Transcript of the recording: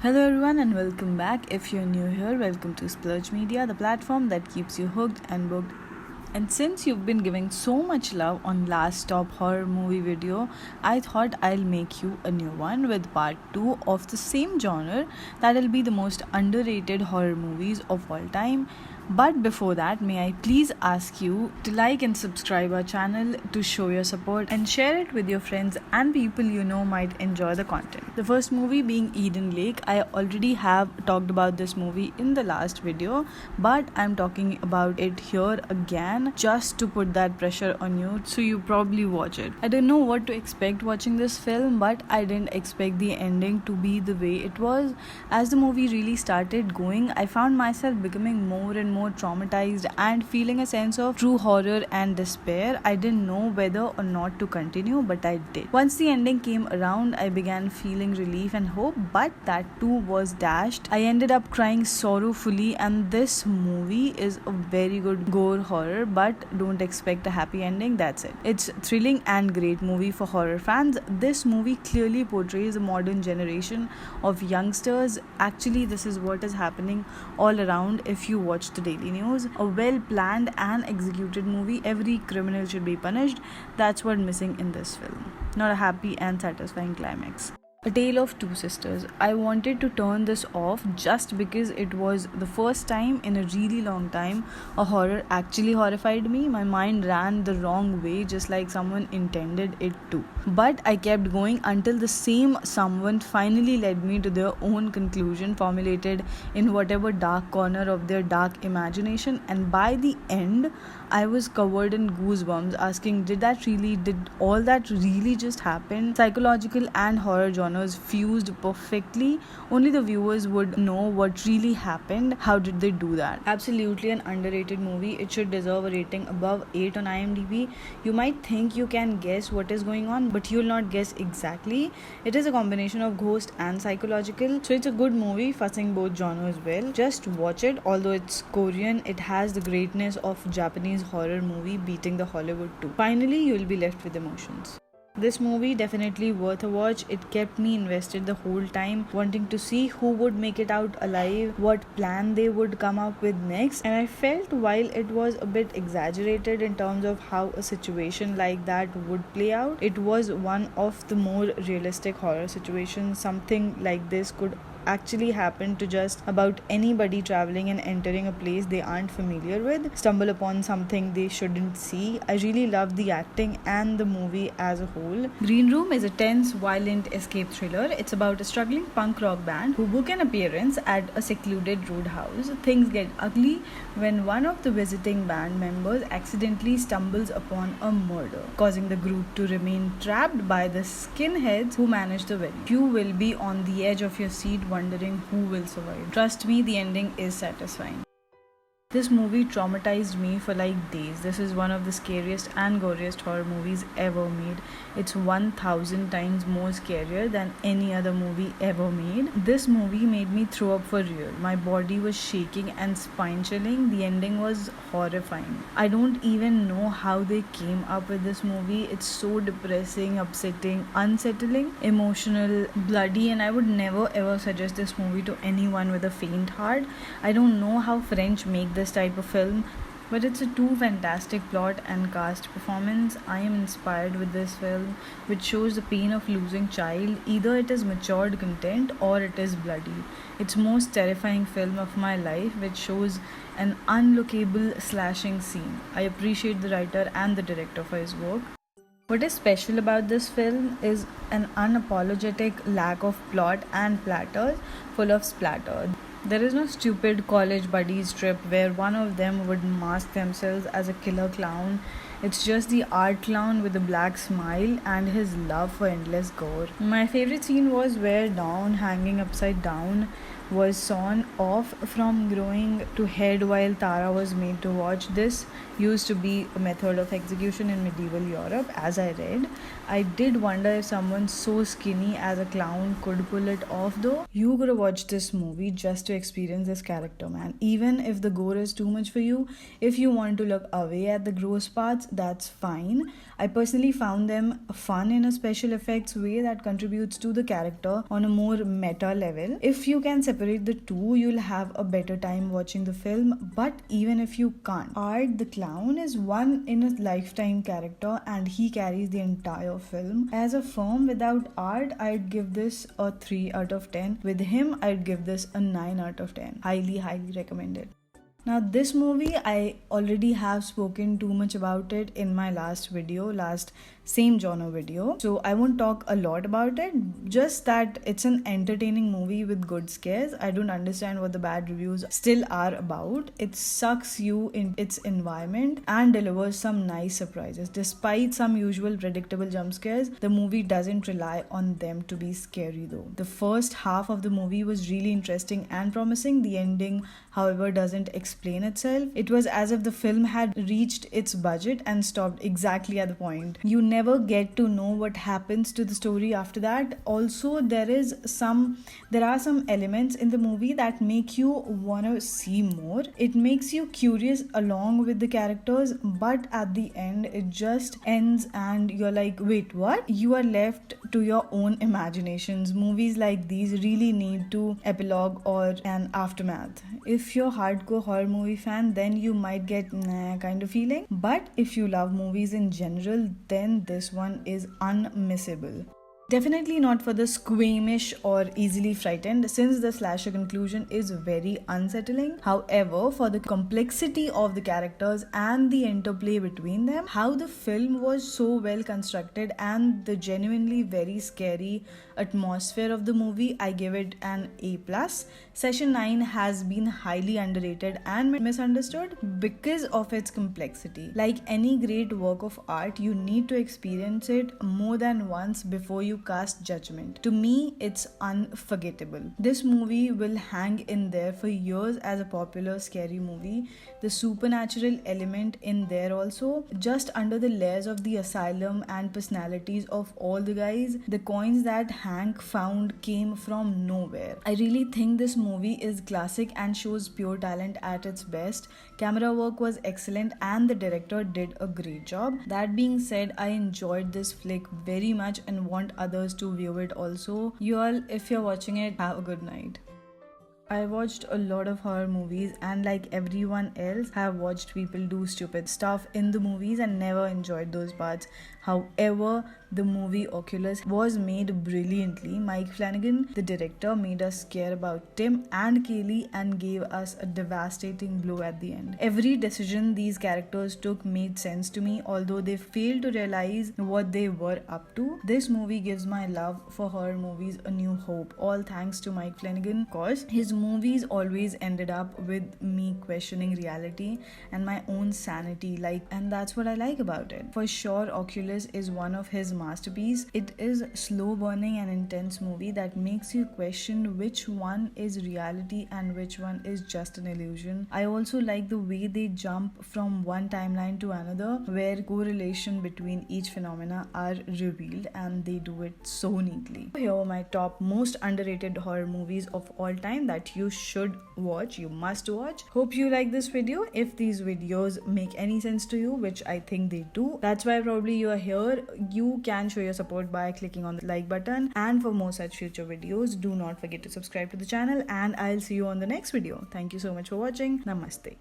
Hello everyone and welcome back. If you're new here, welcome to Splurge Media, the platform that keeps you hooked and booked. And since you've been giving so much love on last stop horror movie video, I thought I'll make you a new one with part 2 of the same genre that'll be the most underrated horror movies of all time. But before that, may I please ask you to like and subscribe our channel to show your support and share it with your friends and people you know might enjoy the content. The first movie being Eden Lake. I already have talked about this movie in the last video, but I'm talking about it here again just to put that pressure on you so you probably watch it. I didn't know what to expect watching this film, but I didn't expect the ending to be the way it was. As the movie really started going, I found myself becoming more and more traumatized and feeling a sense of true horror and despair. I didn't know whether or not to continue, but I did. Once the ending came around, I began feeling relief and hope, but that too was dashed. I ended up crying sorrowfully, and this movie is a very good gore horror, but don't expect a happy ending. That's it. It's thrilling and great movie for horror fans. This movie clearly portrays a modern generation of youngsters. Actually, this is what is happening all around if you watch the daily news. A well planned and executed movie. Every criminal should be punished. That's what's missing in this film. Not a happy and satisfying climax. A Tale of Two Sisters. I wanted to turn this off just because it was the first time in a really long time a horror actually horrified me. My mind ran the wrong way, just like someone intended it to. But I kept going until the same someone finally led me to their own conclusion formulated in whatever dark corner of their dark imagination. And by the end, I was covered in goosebumps asking, did all that really just happen? Psychological and horror genres fused perfectly. Only the viewers would know what really happened. How did they do that? Absolutely an underrated movie. It should deserve a rating above 8 on IMDb. You might think you can guess what is going on, but you'll not guess exactly. It is a combination of ghost and psychological, so it's a good movie, fussing both genres well. Just watch it. Although it's Korean, it has the greatness of Japanese horror movie beating the Hollywood too. Finally, you'll be left with emotions. This movie definitely worth a watch. It kept me invested the whole time, wanting to see who would make it out alive, what plan they would come up with next. And I felt while it was a bit exaggerated in terms of how a situation like that would play out, it was one of the more realistic horror situations. Something like this could actually happen to just about anybody traveling and entering a place they aren't familiar with, stumble upon something they shouldn't see. I really loved the acting and the movie as a whole. Green Room is a tense, violent escape thriller. It's about a struggling punk rock band who book an appearance at a secluded roadhouse. Things get ugly when one of the visiting band members accidentally stumbles upon a murder, causing the group to remain trapped by the skinheads who manage the wedding. You will be on the edge of your seat wondering who will survive. Trust me, the ending is satisfying. This movie traumatized me for like days. This is one of the scariest and goriest horror movies ever made. It's 1000 times more scarier than any other movie ever made. This movie made me throw up for real. My body was shaking and spine chilling. The ending was horrifying. I don't even know how they came up with this movie. It's so depressing, upsetting, unsettling, emotional, bloody, and I would never ever suggest this movie to anyone with a faint heart. I don't know how French make this type of film, but it's a too fantastic plot and cast performance. I am inspired with this film, which shows the pain of losing child. Either it is matured content or it is bloody. It's most terrifying film of my life, which shows an unlookable slashing scene. I appreciate the writer and the director for his work. What is special about this film is an unapologetic lack of plot and platters full of splatter. There is no stupid college buddies trip where one of them would mask themselves as a killer clown. It's just the art clown with a black smile and his love for endless gore. My favorite scene was where Dawn, hanging upside down, was sawn off from growing to head while Tara was made to watch. This used to be a method of execution in medieval Europe, as I read. I did wonder if someone so skinny as a clown could pull it off though. You gotta watch this movie just to experience this character, man. Even if the gore is too much for you, if you want to look away at the gross parts, that's fine. I personally found them fun in a special effects way that contributes to the character on a more meta level. If you can separate the two, you'll have a better time watching the film, but even if you can't, Art the clown is one in a lifetime character and he carries the entire film. As a film, without Art, I'd give this a 3 out of 10. With him, I'd give this a 9 out of 10. Highly recommended. Now this movie, I already have spoken too much about it in my last same genre video, so I won't talk a lot about it, just that it's an entertaining movie with good scares. I don't understand what the bad reviews still are about. It sucks you in its environment and delivers some nice surprises. Despite some usual predictable jump scares, the movie doesn't rely on them to be scary though. The first half of the movie was really interesting and promising. The ending, however, doesn't explain itself. It was as if the film had reached its budget and stopped exactly at the point. You never get to know what happens to the story after that. Also, there are some elements in the movie that make you want to see more. It makes you curious along with the characters, but at the end it just ends and you're like, wait, what? You are left to your own imaginations. Movies like these really need to epilogue or an aftermath. If you're hardcore horror movie fan, then you might get nah kind of feeling, but if you love movies in general, then this one is unmissable. Definitely not for the squeamish or easily frightened, since the slasher conclusion is very unsettling. However, for the complexity of the characters and the interplay between them, how the film was so well constructed, and the genuinely very scary atmosphere of the movie, I give it an A+. Session 9 has been highly underrated and misunderstood because of its complexity. Like any great work of art, you need to experience it more than once before you cast judgment. To me, it's unforgettable. This movie will hang in there for years as a popular scary movie. The supernatural element in there also, just under the layers of the asylum and personalities of all the guys. The coins that Hank found came from nowhere. I really think this movie is classic and shows pure talent at its best. Camera work was excellent and the director did a great job. That being said, I enjoyed this flick very much and want others to view it also. You all, if you're watching it, have a good night. I watched a lot of horror movies and like everyone else have watched people do stupid stuff in the movies and never enjoyed those parts. However, the movie Oculus was made brilliantly. Mike Flanagan, the director, made us care about Tim and Kaylee and gave us a devastating blow at the end. Every decision these characters took made sense to me, although they failed to realize what they were up to. This movie gives my love for horror movies a new hope, all thanks to Mike Flanagan. Of course, his movies always ended up with me questioning reality and my own sanity, and that's what I like about it. For sure, Oculus is one of his masterpieces. It is a slow burning and intense movie that makes you question which one is reality and which one is just an illusion. I also like the way they jump from one timeline to another, where correlation between each phenomena are revealed, and they do it so neatly. Here are my top most underrated horror movies of all time that you should watch, you must watch. Hope you like this video. If these videos make any sense to you, which I think they do, that's why probably you are here. You can show your support by clicking on the like button, and for more such future videos, do not forget to subscribe to the channel, and I'll see you on the next video. Thank you so much for watching. Namaste.